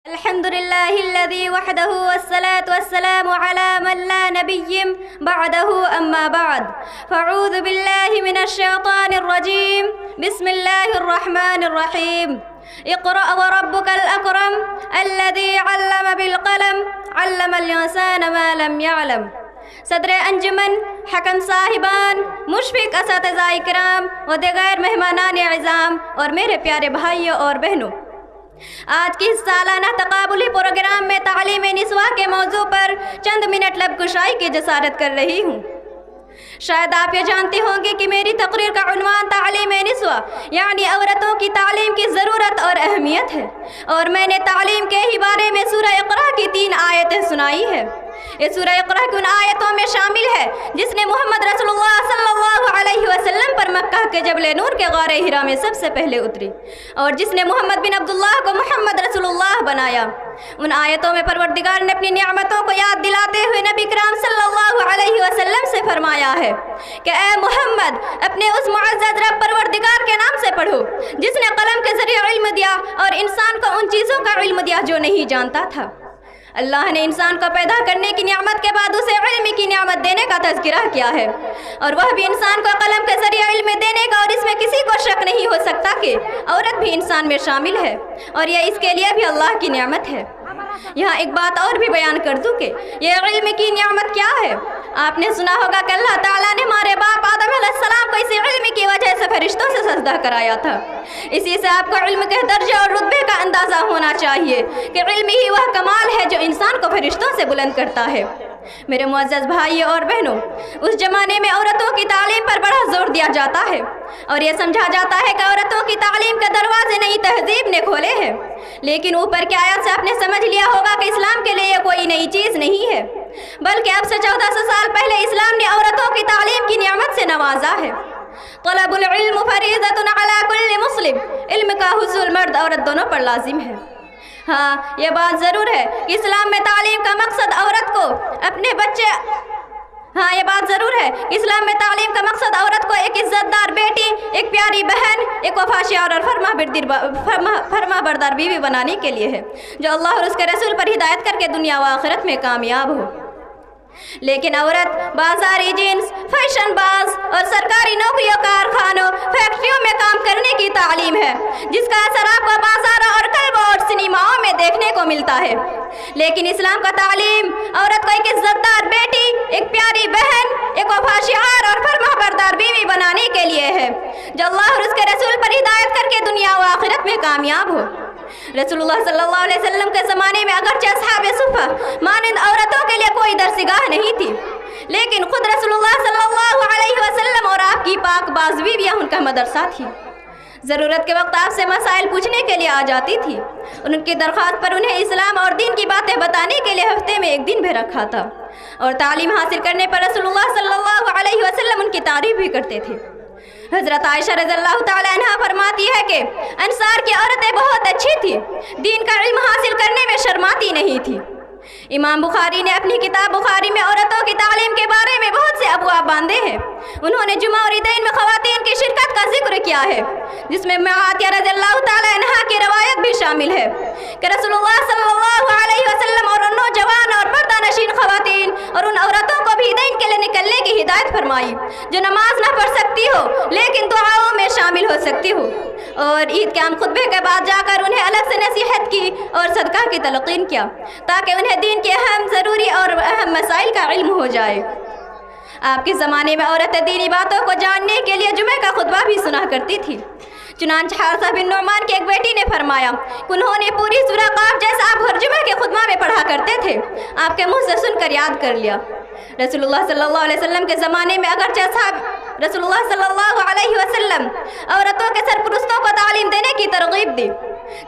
الحمد لله الذي وحده والصلاة والسلام على من لا نبي بعده أما بعد فأعوذ بالله من الشيطان الرجيم بسم الله الرحمن الرحيم اقرأ وربك الأكرم الذي علم بالقلم علم الإنسان ما لم يعلم صدر انجمن حکم صاحبان مشفق اساتذہ اکرام و دیگر مہمانان اعظام اور میرے پیارے بھائیوں اور بہنوں، آج کی سالانہ تقابلی پروگرام میں تعلیم نسواں کے موضوع پر چند منٹ لب کشائی کی جسارت کر رہی ہوں۔ شاید آپ یہ جانتی ہوں گے کہ میری تقریر کا عنوان تعلیم نسواں یعنی عورتوں کی تعلیم کی ضرورت اور اہمیت ہے، اور میں نے تعلیم کے ہی بارے میں سورہ اقرا کی 3 آیتیں سنائی ہے۔ یہ سورہ اقرا کی ان آیتوں میں شامل ہے جس نے محمد رسول اللہ صلی اللہ علیہ وسلم پر مکہ کے جبل نور کے غار ہرا میں سب سے پہلے اتری، اور جس نے محمد بن عبداللہ کو محمد رسول اللہ بنایا۔ ان آیتوں میں پروردگار نے اپنی نعمتوں کو یاد دلاتے ہوئے نبی کرام صلی اللہ علیہ وسلم سے فرمایا ہے کہ اے محمد، اپنے اس معزز رب پروردگار کے نام سے پڑھو جس نے قلم کے ذریعے علم دیا اور انسان کو ان چیزوں کا علم دیا جو نہیں جانتا تھا۔ اللہ نے انسان کو پیدا کرنے کی نعمت کے بعد اسے علم کی نعمت دینے کا تذکرہ کیا ہے، اور وہ بھی انسان کو قلم کے ذریعے علم دینے کا، اور اس میں کسی کو شک نہیں ہو سکتا کہ عورت بھی انسان میں شامل ہے، اور یہ اس کے لیے بھی اللہ کی نعمت ہے۔ یہاں ایک بات اور بھی بیان کر دوں کہ یہ علم کی نعمت کیا ہے۔ آپ نے سنا ہوگا کہ اللہ تعالیٰ نے ہمارے باپ آدم علیہ السلام کو اسی علم کی وجہ سے فرشتوں سے سجدہ کرایا تھا۔ اسی سے آپ کو علم کے درجے اور رتبے کا اندازہ ہونا چاہیے کہ علم ہی وہ کمال ہے جو انسان کو فرشتوں سے بلند کرتا ہے۔ میرے معزز بھائیوں اور بہنوں، اس زمانے میں عورتوں کی تعلیم پر بڑا زور دیا جاتا ہے، اور یہ سمجھا جاتا ہے کہ عورتوں کی تعلیم کے دروازے نئی تہذیب نے کھولے ہیں، لیکن اوپر کی آیت سے آپ نے سمجھ لیا ہوگا کہ اسلام کے لیے یہ کوئی نئی چیز نہیں ہے، بلکہ اب سے 1400 سال پہلے اسلام نے عورتوں کی تعلیم کی نعمت سے نوازا ہے۔ طلب العلم فریضۃ علی کل مسلم، علم کا حصول مرد عورت دونوں پر لازم ہے۔ ہاں، یہ بات ضرور ہے کہ اسلام میں تعلیم کا مقصد عورت کو اپنے بچے تعلیم کا مقصد عورت کو ایک عزت دار بیٹی، ایک پیاری بہن، ایک وفاشیار اور فرما بردار بیوی بنانے کے لیے ہے، جو اللہ اور اس کے رسول پر ہدایت کر کے دنیا و آخرت میں کامیاب ہو۔ لیکن عورت بازاری جنس، فیشن باز اور سرکاری نوکریوں، کارخانوں، فیکٹریوں میں کام کرنے کی تعلیم ہے، جس کا اثر آپ کو بازاروں اور کلبوں اور سنیماؤں میں دیکھنے کو ملتا ہے۔ لیکن اسلام کا تعلیم عورت کو ایک عزت دار بیٹی، ایک پیاری بہن، ایک وفاشیار اور فرما بردار بیوی بنانے کے لیے ہے، جو اللہ اور اس کے رسول پر ہدایت کر کے دنیا و آخرت میں کامیاب ہو۔ رسول اللہ صلی اللہ علیہ وسلم کے زمانے میں اگرچہ اصحاب صفہ مانند عورتوں کے لیے کوئی درسگاہ نہیں تھی، لیکن خود رسول اللہ صلی اللہ علیہ وسلم اور آپ کی پاک باز بیویاں ان کا مدرسہ تھی۔ ضرورت کے وقت آپ سے مسائل پوچھنے کے لیے آ جاتی تھی، ان کی درخواست پر انہیں اسلام اور دین کی باتیں بتانے کے لیے ہفتے میں 1 دن بھی رکھا تھا، اور تعلیم حاصل کرنے پر رسول اللہ صلی اللہ علیہ وسلم ان کی تعریف بھی کرتے تھے۔ حضرت عائشہ رضی اللہ تعالی عنہ فرماتی ہے کہ انصار کی عورتیں بہت اچھی تھیں، دین کا علم حاصل کرنے میں شرماتی نہیں تھی۔ امام بخاری نے اپنی کتاب بخاری میں عورتوں کی تعلیم کے بارے میں بہت سے ابواب باندھے ہیں۔ انہوں نے جمعہ اور عیدین میں خواتین کی شرکت کا ذکر کیا ہے، جس میں معاویہ رضی اللہ تعالی عنہ کی روایت بھی شامل ہے کہ رسول اللہ صلی اللہ علیہ وسلم اور ان نوجوان اور پردہ نشین خواتین اور ان عورتوں کو بھی عیدین کے لیے نکلنے کی ہدایت فرمائی جو نماز نہ پڑھ سکتی ہو لیکن دعاؤں میں شامل ہو سکتی ہو، اور عید کے عام خطبے کے بعد جا کر انہیں الگ سے نصیحت کی اور صدقہ کی تلقین کیا تاکہ انہیں دین کے اہم ضروری اور اہم مسائل کا علم ہو جائے۔ آپ کے زمانے میں عورتیں دینی باتوں کو جاننے کے لیے جمعہ کا خطبہ بھی سنا کرتی تھی۔ چنانچہ حارثہ بن نعمان کی ایک بیٹی نے فرمایا کہ انہوں نے پوری سورہ قاف جیسا آپ ہر جمعہ کے خطبہ میں پڑھا کرتے تھے، آپ کے منہ سے سن کر یاد کر لیا۔ رسول اللہ صلی اللہ علیہ وسلم کے زمانے میں اگرچہ صاحب رسول اللہ صلی اللہ علیہ وسلم عورتوں کے سرپرستوں کو تعلیم دینے کی ترغیب دی،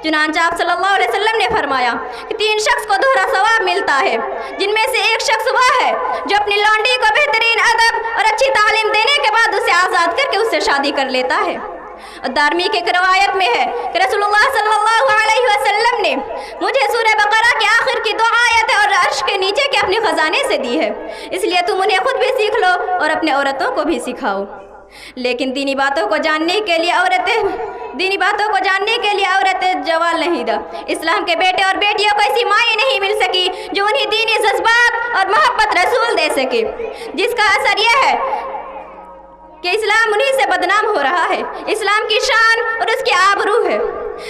چنانچہ آپ صلی اللہ علیہ وسلم نے فرمایا کہ 3 شخص کو دوہرا ثواب ملتا ہے، جن میں سے ایک شخص وہ ہے جو اپنی لونڈی کو بہترین ادب اور اچھی تعلیم دینے کے بعد اسے آزاد کر کے اس سے شادی کر لیتا ہے۔ اور دارمی کی ایک روایت میں ہے کہ رسول اللہ صلی اللہ علیہ وسلم نے مجھے سورہ بقرہ کے آخر کی 2 آیتیں اور عرش کے نیچے کے اپنے خزانے سے دی ہے، اس لیے تم انہیں خود بھی سیکھ لو اور اپنے عورتوں کو بھی سکھاؤ۔ لیکن دینی باتوں کو جاننے کے لیے عورتیں دینی باتوں کو جاننے کے لیے عورتیں جوال نہیں دا۔ اسلام کے بیٹے اور بیٹیوں کو ایسی مائیں نہیں مل سکی جو انہیں دینی جذبات اور محبت رسول دے سکے، جس کا اثر یہ ہے کہ اسلام انہی سے بدنام ہو رہا ہے۔ اسلام کی شان اور اس کی آبرو ہے۔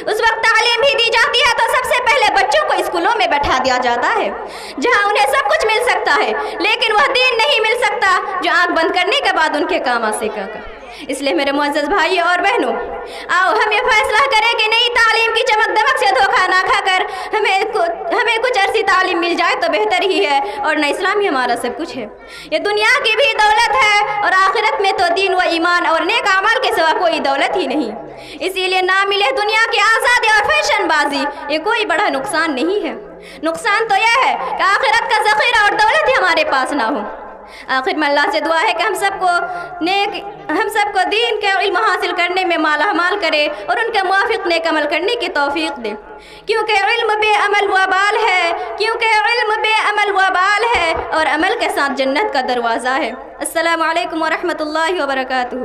اس وقت تعلیم بھی دی جاتی ہے تو سب سے پہلے بچوں کو اسکولوں میں بیٹھا دیا جاتا ہے جہاں انہیں سب کچھ مل سکتا ہے، لیکن وہ دین نہیں مل سکتا جو آنکھ بند کرنے کے بعد ان کے کام آ سکے گا۔ اس لیے میرے معزز بھائی اور بہنوں، آؤ ہم یہ فیصلہ کریں کہ نئی تعلیم کی چمک دمک سے دھوکہ نہ کھا کر ہمیں کچھ عرصی تعلیم مل جائے تو بہتر ہی ہے، اور نہ اسلام ہی ہمارا سب کچھ ہے۔ یہ دنیا کی بھی دولت ہے اور آخرت میں تو دین و ایمان اور نیک اعمال کے سوا کوئی دولت ہی نہیں۔ اسی لیے نہ ملے دنیا کی آزادی اور فیشن بازی، یہ کوئی بڑا نقصان نہیں ہے۔ نقصان تو یہ ہے کہ آخرت کا ذخیرہ اور دولت ہی ہمارے پاس نہ ہو۔ آخر میں اللہ سے دعا ہے کہ ہم سب کو دین کے علم حاصل کرنے میں مالا مال کرے اور ان کے موافق نیک عمل کرنے کی توفیق دے، کیونکہ علم بے عمل وبال ہے اور عمل کے ساتھ جنت کا دروازہ ہے۔ السلام علیکم ورحمۃ اللہ وبرکاتہ۔